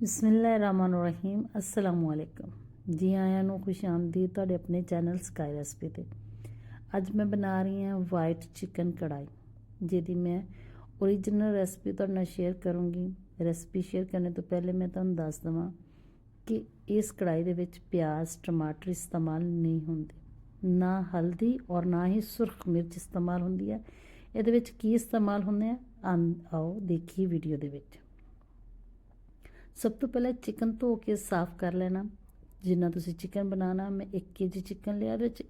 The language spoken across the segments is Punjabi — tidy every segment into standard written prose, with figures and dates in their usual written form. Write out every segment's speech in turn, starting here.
ਬਿਸਮਿਲ੍ਲਾਹਿਰਰਹਿਮਾਨਿਰਰਹੀਮ ਅਸਲਾਮੁ ਅਲੈਕਮ ਜੀ ਆਇਆਂ ਨੂੰ ਖੁਸ਼ ਆਮਦੀਦ ਤੁਹਾਡੇ ਆਪਣੇ ਚੈਨਲ ਸਕਾਈ ਰੈਸਪੀ 'ਤੇ। ਅੱਜ ਮੈਂ ਬਣਾ ਰਹੀ ਹਾਂ ਵਾਈਟ ਚਿਕਨ ਕੜਾਈ, ਜਿਹਦੀ ਮੈਂ ਓਰੀਜਨਲ ਰੈਸਪੀ ਤੁਹਾਡੇ ਨਾਲ ਸ਼ੇਅਰ ਕਰੂੰਗੀ। ਰੈਸਪੀ ਸ਼ੇਅਰ ਕਰਨ ਤੋਂ ਪਹਿਲੇ ਮੈਂ ਤੁਹਾਨੂੰ ਦੱਸ ਦੇਵਾਂ ਕਿ ਇਸ ਕੜਾਈ ਦੇ ਵਿੱਚ ਪਿਆਜ਼ ਟਮਾਟਰ ਇਸਤੇਮਾਲ ਨਹੀਂ ਹੁੰਦੇ, ਨਾ ਹਲਦੀ ਔਰ ਨਾ ਹੀ ਸੁਰਖ ਮਿਰਚ ਇਸਤੇਮਾਲ ਹੁੰਦੀ ਹੈ। ਇਹਦੇ ਵਿੱਚ ਕੀ ਇਸਤੇਮਾਲ ਹੁੰਦੇ ਆ, ਆਓ ਦੇਖੀਏ ਵੀਡੀਓ ਦੇ ਵਿੱਚ। ਸਭ ਤੋਂ ਪਹਿਲਾਂ ਚਿਕਨ ਧੋ ਕੇ ਸਾਫ਼ ਕਰ ਲੈਣਾ। ਜਿੰਨਾ ਤੁਸੀਂ ਚਿਕਨ ਬਣਾਉਣਾ, ਮੈਂ 1 kg ਚਿਕਨ ਲਿਆ। ਇਹਦੇ ਵਿੱਚ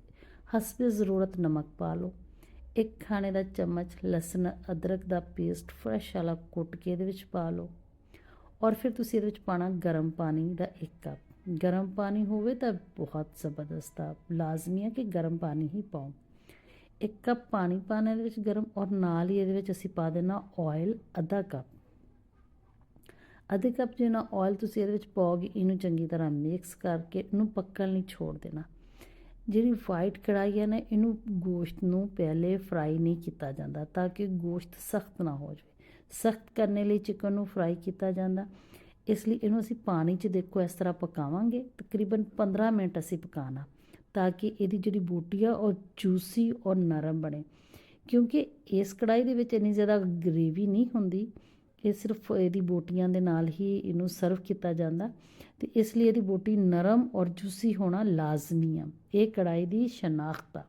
ਹਸਬੇ ਜ਼ਰੂਰਤ ਨਮਕ ਪਾ ਲਓ। 1 ਖਾਣੇ ਦਾ ਚਮਚ ਲਸਣ ਅਦਰਕ ਦਾ ਪੇਸਟ ਫਰੈਸ਼ ਵਾਲਾ ਕੁੱਟ ਕੇ ਇਹਦੇ ਵਿੱਚ ਪਾ ਲਓ। ਔਰ ਫਿਰ ਤੁਸੀਂ ਇਹਦੇ ਵਿੱਚ ਪਾਉਣਾ ਗਰਮ ਪਾਣੀ ਦਾ 1 ਕੱਪ। ਗਰਮ ਪਾਣੀ ਹੋਵੇ ਤਾਂ ਬਹੁਤ ਜ਼ਬਰਦਸਤ ਆ, ਲਾਜ਼ਮੀ ਹੈ ਕਿ ਗਰਮ ਪਾਣੀ ਹੀ ਪਾਓ। 1 ਕੱਪ ਪਾਣੀ ਪਾਉਣਾ ਇਹਦੇ ਵਿੱਚ ਗਰਮ, ਔਰ ਨਾਲ ਹੀ ਇਹਦੇ ਵਿੱਚ ਅਸੀਂ ਪਾ ਦੇਣਾ ਆਇਲ ਅੱਧਾ ਕੱਪ। ਅੱਧੇ ਕੱਪ ਜਿੰਨਾ ਆਇਲ ਤੁਸੀਂ ਇਹਦੇ ਵਿੱਚ ਪਾਓਗੇ, ਇਹਨੂੰ ਚੰਗੀ ਤਰ੍ਹਾਂ ਮਿਕਸ ਕਰਕੇ ਇਹਨੂੰ ਪੱਕਣ ਲਈ ਛੋੜ ਦੇਣਾ। ਜਿਹੜੀ ਵਾਈਟ ਕੜਾਹੀ ਹੈ ਨਾ, ਇਹਨੂੰ ਗੋਸ਼ਤ ਨੂੰ ਪਹਿਲੇ ਫਰਾਈ ਨਹੀਂ ਕੀਤਾ ਜਾਂਦਾ ਤਾਂ ਕਿ ਗੋਸ਼ਤ ਸਖਤ ਨਾ ਹੋ ਜਾਵੇ। ਸਖਤ ਕਰਨ ਲਈ ਚਿਕਨ ਨੂੰ ਫਰਾਈ ਕੀਤਾ ਜਾਂਦਾ, ਇਸ ਲਈ ਇਹਨੂੰ ਅਸੀਂ ਪਾਣੀ 'ਚ ਦੇਖੋ ਇਸ ਤਰ੍ਹਾਂ ਪਕਾਵਾਂਗੇ। ਤਕਰੀਬਨ 15 ਮਿੰਟ ਅਸੀਂ ਪਕਾਉਣਾ ਤਾਂ ਕਿ ਇਹਦੀ ਜਿਹੜੀ ਬੋਟੀ ਆ ਉਹ ਜੂਸੀ ਔਰ ਨਰਮ ਬਣੇ। ਕਿਉਂਕਿ ਇਸ ਕੜਾਹੀ ਦੇ ਵਿੱਚ ਇੰਨੀ ਜ਼ਿਆਦਾ ਗ੍ਰੇਵੀ ਨਹੀਂ ਹੁੰਦੀ, ਇਹ ਸਿਰਫ ਇਹਦੀ ਬੋਟੀਆਂ ਦੇ ਨਾਲ ਹੀ ਇਹਨੂੰ ਸਰਵ ਕੀਤਾ ਜਾਂਦਾ, ਤੇ ਇਸ ਲਈ ਇਹਦੀ ਬੋਟੀ ਨਰਮ ਔਰ ਜੂਸੀ ਹੋਣਾ ਲਾਜ਼ਮੀ ਆ। ਇਹ ਕੜਾਹੀ ਦੀ ਸ਼ਨਾਖਤ ਆ।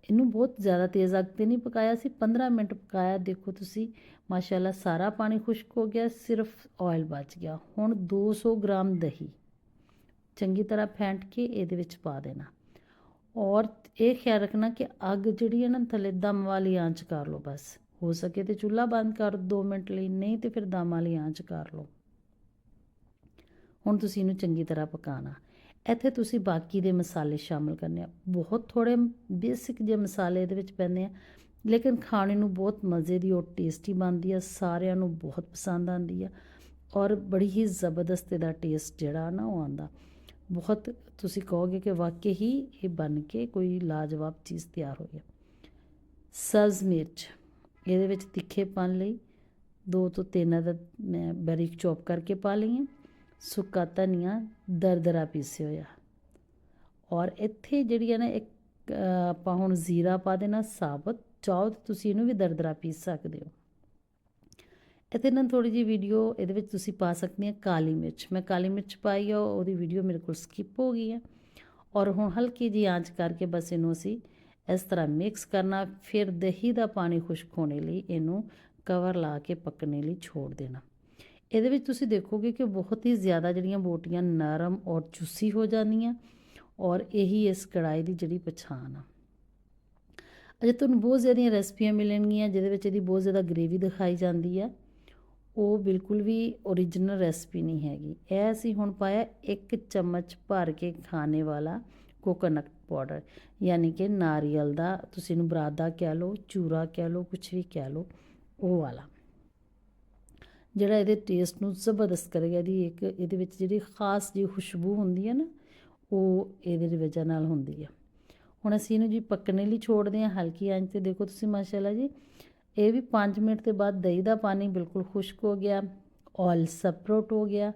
ਇਹਨੂੰ ਬਹੁਤ ਜ਼ਿਆਦਾ ਤੇਜ਼ ਅੱਗ 'ਤੇ ਨਹੀਂ ਪਕਾਇਆ ਸੀ, 15 ਮਿੰਟ ਪਕਾਇਆ। ਦੇਖੋ ਤੁਸੀਂ ਮਾਸ਼ਾਅੱਲਾ ਸਾਰਾ ਪਾਣੀ ਖੁਸ਼ਕ ਹੋ ਗਿਆ, ਸਿਰਫ ਆਇਲ ਬਚ ਗਿਆ। ਹੁਣ 200 ਗ੍ਰਾਮ ਦਹੀਂ ਚੰਗੀ ਤਰ੍ਹਾਂ ਫੈਂਟ ਕੇ ਇਹਦੇ ਵਿੱਚ ਪਾ ਦੇਣਾ। ਔਰ ਇਹ ਖਿਆਲ ਰੱਖਣਾ ਕਿ ਅੱਗ ਜਿਹੜੀ ਹੈ ਨਾ, ਥੱਲੇ ਦਮ ਵਾਲੀ ਆਂਚ ਕਰ ਲਓ। ਬਸ ਹੋ ਸਕੇ ਤੇ ਚੁੱਲ੍ਹਾ ਬੰਦ ਕਰ 2 ਮਿੰਟ ਲਈ, ਨਹੀਂ ਤੇ ਫਿਰ ਦਮ ਵਾਲੀ ਆਂਚ ਕਰ ਲਓ। ਹੁਣ ਤੁਸੀਂ ਇਹਨੂੰ ਚੰਗੀ ਤਰ੍ਹਾਂ ਪਕਾਉਣਾ। ਇੱਥੇ ਤੁਸੀਂ ਬਾਕੀ ਦੇ ਮਸਾਲੇ ਸ਼ਾਮਿਲ ਕਰਨੇ ਆ। ਬਹੁਤ ਥੋੜ੍ਹੇ ਬੇਸਿਕ ਜਿਹੇ ਮਸਾਲੇ ਇਹਦੇ ਵਿੱਚ ਪੈਂਦੇ ਆ, ਲੇਕਿਨ ਖਾਣੇ ਨੂੰ ਬਹੁਤ ਮਜ਼ੇ ਦੀ ਔਰ ਟੇਸਟੀ ਬਣਦੀ ਆ। ਸਾਰਿਆਂ ਨੂੰ ਬਹੁਤ ਪਸੰਦ ਆਉਂਦੀ ਆ ਔਰ ਬੜੀ ਹੀ ਜ਼ਬਰਦਸਤ ਇਹਦਾ ਟੇਸਟ ਜਿਹੜਾ ਨਾ ਉਹ ਆਉਂਦਾ। ਬਹੁਤ ਤੁਸੀਂ ਕਹੋਗੇ ਕਿ ਵਾਕਈ ਹੀ ਇਹ ਬਣ ਕੇ ਕੋਈ ਲਾਜਵਾਬ ਚੀਜ਼ ਤਿਆਰ ਹੋਈ ਹੈ। ਸਬਜ਼ ਮਿਰਚ ਇਹਦੇ ਵਿੱਚ ਤਿੱਖੇਪਨ ਲਈ 2 ਤੋਂ 3 ਅਦਦ ਮੈਂ ਬਾਰੀਕ ਚੌਪ ਕਰਕੇ ਪਾ ਲਈਆਂ। ਸੁੱਕਾ ਧਨੀਆ ਦਰਦਰਾ ਪੀਸਿਆ ਹੋਇਆ। ਔਰ ਇੱਥੇ ਜਿਹੜੀ ਹੈ ਨਾ, ਇੱਕ ਆਪਾਂ ਹੁਣ ਜ਼ੀਰਾ ਪਾ ਦੇਣਾ ਸਾਬਤ। ਚਾਹੋ ਤਾਂ ਤੁਸੀਂ ਇਹਨੂੰ ਵੀ ਦਰਦਰਾ ਪੀਸ ਸਕਦੇ ਹੋ। ਇੱਥੇ ਨਾ ਥੋੜ੍ਹੀ ਜਿਹੀ ਵੀਡੀਓ ਇਹਦੇ ਵਿੱਚ ਤੁਸੀਂ ਪਾ ਸਕਦੇ ਆ ਕਾਲੀ ਮਿਰਚ। ਮੈਂ ਕਾਲੀ ਮਿਰਚ ਪਾਈ ਆ, ਉਹਦੀ ਵੀਡੀਓ ਮੇਰੇ ਕੋਲ ਸਕਿਪ ਹੋ ਗਈ ਹੈ। ਔਰ ਹੁਣ ਹਲਕੀ ਜਿਹੀ ਆਂਚ ਕਰਕੇ ਬਸ ਇਹਨੂੰ ਅਸੀਂ ਇਸ ਤਰ੍ਹਾਂ ਮਿਕਸ ਕਰਨਾ। ਫਿਰ ਦਹੀਂ ਦਾ ਪਾਣੀ ਖੁਸ਼ਕ ਹੋਣੇ ਲਈ ਇਹਨੂੰ ਕਵਰ ਲਾ ਕੇ ਪੱਕਣੇ ਲਈ ਛੋੜ ਦੇਣਾ। ਇਹਦੇ ਵਿੱਚ ਤੁਸੀਂ ਦੇਖੋਗੇ ਕਿ ਬਹੁਤ ਹੀ ਜ਼ਿਆਦਾ ਜਿਹੜੀਆਂ ਬੋਟੀਆਂ ਨਰਮ ਔਰ ਜੂਸੀ ਹੋ ਜਾਂਦੀਆਂ, ਔਰ ਇਹੀ ਇਸ ਕੜਾਈ ਦੀ ਜਿਹੜੀ ਪਛਾਣ ਆ। ਅਜੇ ਤੁਹਾਨੂੰ ਬਹੁਤ ਜ਼ਿਆਦੀਆਂ ਰੈਸਪੀਆਂ ਮਿਲਣਗੀਆਂ ਜਿਹਦੇ ਵਿੱਚ ਇਹਦੀ ਬਹੁਤ ਜ਼ਿਆਦਾ ਗ੍ਰੇਵੀ ਦਿਖਾਈ ਜਾਂਦੀ ਆ, ਉਹ ਬਿਲਕੁਲ ਵੀ ਓਰੀਜਨਲ ਰੈਸਪੀ ਨਹੀਂ ਹੈਗੀ। ਇਹ ਅਸੀਂ ਹੁਣ ਪਾਇਆ 1 ਚਮਚ ਭਰ ਕੇ ਖਾਣੇ ਵਾਲਾ ਕੋਕੋਨਟ ਪਾਊਡਰ, ਯਾਨੀ ਕਿ ਨਾਰੀਅਲ ਦਾ, ਤੁਸੀਂ ਇਹਨੂੰ ਬਰਾਦਾ ਕਹਿ ਲਓ, ਚੂਰਾ ਕਹਿ ਲਓ, ਕੁਛ ਵੀ ਕਹਿ ਲਓ, ਉਹ ਵਾਲਾ, ਜਿਹੜਾ ਇਹਦੇ ਟੇਸਟ ਨੂੰ ਜ਼ਬਰਦਸਤ ਕਰੇਗਾ। ਇਹਦੇ ਵਿੱਚ ਜਿਹੜੀ ਖਾਸ ਜਿਹੀ ਖੁਸ਼ਬੂ ਹੁੰਦੀ ਹੈ ਨਾ, ਉਹ ਇਹਦੇ ਦੀ ਵਜ੍ਹਾ ਨਾਲ ਹੁੰਦੀ ਹੈ। ਹੁਣ ਅਸੀਂ ਇਹਨੂੰ ਜੀ ਪੱਕਣੇ ਲਈ ਛੋੜਦੇ ਹਾਂ ਹਲਕੀ ਆਂਚ 'ਤੇ। ਦੇਖੋ ਤੁਸੀਂ ਮਾਸ਼ਾਅੱਲਾ ਜੀ, ਇਹ ਵੀ 5 ਮਿੰਟ ਦੇ ਬਾਅਦ ਦਹੀਂ ਦਾ ਪਾਣੀ ਬਿਲਕੁਲ ਖੁਸ਼ਕ ਹੋ ਗਿਆ, ਆਇਲ ਸਪਰੇਟ ਹੋ ਗਿਆ।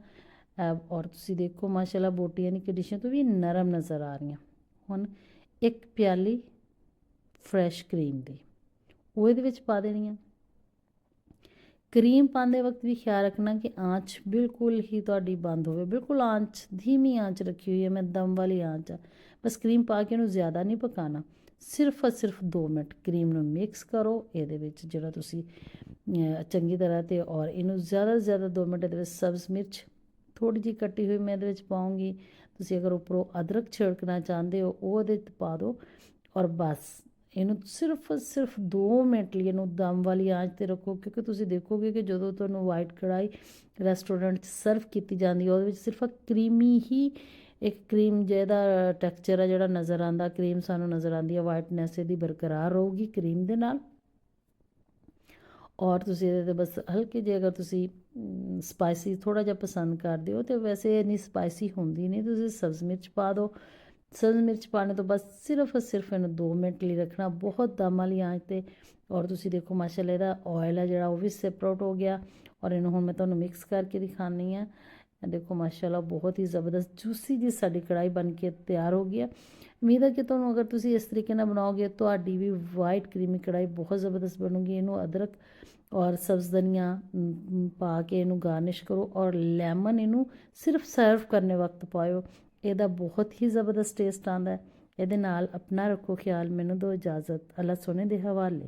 ਔਰ ਤੁਸੀਂ ਦੇਖੋ ਮਾਸ਼ਾਅੱਲਾ ਬੋਟੀਆਂ ਦੀ ਕੰਡੀਸ਼ਨ ਤੋਂ ਵੀ ਨਰਮ ਨਜ਼ਰ ਆ ਰਹੀਆਂ। ਹੁਣ 1 ਪਿਆਲੀ ਫਰੈਸ਼ ਕਰੀਮ ਦੀ ਉਹ ਇਹਦੇ ਵਿੱਚ ਪਾ ਦੇਣੀ ਆ। ਕਰੀਮ ਪਾਉਂਦੇ ਵਕਤ ਵੀ ਖਿਆਲ ਰੱਖਣਾ ਕਿ ਆਂਚ ਬਿਲਕੁਲ ਹੀ ਤੁਹਾਡੀ ਬੰਦ ਹੋਵੇ। ਬਿਲਕੁਲ ਆਂਚ ਧੀਮੀ ਆਂਚ ਰੱਖੀ ਹੋਈ ਹੈ ਮੈਂ, ਦਮ ਵਾਲੀ ਆਂਚ ਆ। ਬਸ ਕਰੀਮ ਪਾ ਕੇ ਇਹਨੂੰ ਜ਼ਿਆਦਾ ਨਹੀਂ ਪਕਾਉਣਾ, ਸਿਰਫ 2 ਮਿੰਟ ਕਰੀਮ ਨੂੰ ਮਿਕਸ ਕਰੋ ਇਹਦੇ ਵਿੱਚ ਜਿਹੜਾ ਤੁਸੀਂ ਚੰਗੀ ਤਰ੍ਹਾਂ, ਤੇ ਔਰ ਇਹਨੂੰ ਜ਼ਿਆਦਾ ਤੋਂ ਜ਼ਿਆਦਾ 2 ਮਿੰਟ। ਇਹਦੇ ਵਿੱਚ ਸਬਜ਼ ਮਿਰਚ ਥੋੜ੍ਹੀ ਜਿਹੀ ਕੱਟੀ ਹੋਈ ਮੈਂ ਇਹਦੇ ਵਿੱਚ ਪਾਊਂਗੀ। ਤੁਸੀਂ ਅਗਰ ਉੱਪਰੋਂ ਅਦਰਕ ਛਿੜਕਣਾ ਚਾਹੁੰਦੇ ਹੋ ਉਹ ਇਹਦੇ 'ਚ ਪਾ ਦਿਓ। ਔਰ ਬਸ ਇਹਨੂੰ ਸਿਰਫ 2 ਮਿੰਟ ਲਈ ਇਹਨੂੰ ਦਮ ਵਾਲੀ ਆਂਚ 'ਤੇ ਰੱਖੋ। ਕਿਉਂਕਿ ਤੁਸੀਂ ਦੇਖੋਗੇ ਕਿ ਜਦੋਂ ਤੁਹਾਨੂੰ ਵਾਈਟ ਕੜਾਈ ਰੈਸਟੋਰੈਂਟ 'ਚ ਸਰਵ ਕੀਤੀ ਜਾਂਦੀ ਹੈ, ਉਹਦੇ ਵਿੱਚ ਸਿਰਫ ਕਰੀਮੀ ਹੀ ਇੱਕ ਕਰੀਮ ਜਿਹਦਾ ਟੈਕਸਚਰ ਆ ਜਿਹੜਾ ਨਜ਼ਰ ਆਉਂਦਾ, ਕਰੀਮ ਸਾਨੂੰ ਨਜ਼ਰ ਆਉਂਦੀ ਹੈ, ਵਾਈਟਨੈਸ ਇਹਦੀ ਬਰਕਰਾਰ ਰਹੂਗੀ ਕਰੀਮ ਦੇ ਨਾਲ। ਔਰ ਤੁਸੀਂ ਇਹਦੇ 'ਤੇ ਬਸ ਹਲਕੇ ਜਿਹੇ, ਅਗਰ ਤੁਸੀਂ ਸਪਾਈਸੀ ਥੋੜ੍ਹਾ ਜਿਹਾ ਪਸੰਦ ਕਰਦੇ ਹੋ, ਅਤੇ ਵੈਸੇ ਇੰਨੀ ਸਪਾਈਸੀ ਹੁੰਦੀ ਨਹੀਂ, ਤੁਸੀਂ ਸਬਜ਼ ਮਿਰਚ ਪਾ ਦਿਓ। ਸਬਜ਼ ਮਿਰਚ ਪਾਉਣੇ ਤੋਂ ਬਸ ਸਿਰਫ ਇਹਨੂੰ 2 ਮਿੰਟ ਲਈ ਰੱਖਣਾ, ਬਹੁਤ ਦਮ ਵਾਲੀ ਆਂਚ 'ਤੇ। ਔਰ ਤੁਸੀਂ ਦੇਖੋ ਮਾਸ਼ਾਅੱਲਾ ਇਹਦਾ ਆਇਲ ਹੈ ਜਿਹੜਾ ਉਹ ਵੀ ਸੈਪਰੇਟ ਹੋ ਗਿਆ, ਔਰ ਇਹਨੂੰ ਹੁਣ ਮੈਂ ਤੁਹਾਨੂੰ ਮਿਕਸ ਕਰਕੇ ਦਿਖਾਉਂਦੀ ਹਾਂ। ਇਹ ਦੇਖੋ ਮਾਸ਼ਾਅੱਲਾ ਬਹੁਤ ਹੀ ਜ਼ਬਰਦਸਤ ਜੂਸੀ ਜੀ ਸਾਡੀ ਕੜਾਈ ਬਣ ਕੇ ਤਿਆਰ ਹੋ ਗਈ ਹੈ। ਉਮੀਦ ਹੈ ਕਿ ਤੁਹਾਨੂੰ ਅਗਰ ਤੁਸੀਂ ਇਸ ਤਰੀਕੇ ਨਾਲ ਬਣਾਓਗੇ ਤੁਹਾਡੀ ਵੀ ਵਾਈਟ ਕਰੀਮੀ ਕੜਾਈ ਬਹੁਤ ਜ਼ਬਰਦਸਤ ਬਣੂਗੀ। ਇਹਨੂੰ ਅਦਰਕ ਔਰ ਸਬਜ਼ ਧਨੀਆ ਪਾ ਕੇ ਇਹਨੂੰ ਗਾਰਨਿਸ਼ ਕਰੋ ਔਰ ਲੈਮਨ ਇਹਨੂੰ ਸਿਰਫ ਸਰਵ ਕਰਨੇ ਵਕਤ ਪਾਇਓ, ਇਹਦਾ ਬਹੁਤ ਹੀ ਜ਼ਬਰਦਸਤ ਟੇਸਟ ਆਉਂਦਾ ਹੈ। ਇਹਦੇ ਨਾਲ ਆਪਣਾ ਰੱਖੋ ਖਿਆਲ। ਮੈਨੂੰ ਦਿਓ ਇਜਾਜ਼ਤ। ਅੱਲਾ ਸੋਨੇ ਦੇ ਹਵਾਲੇ।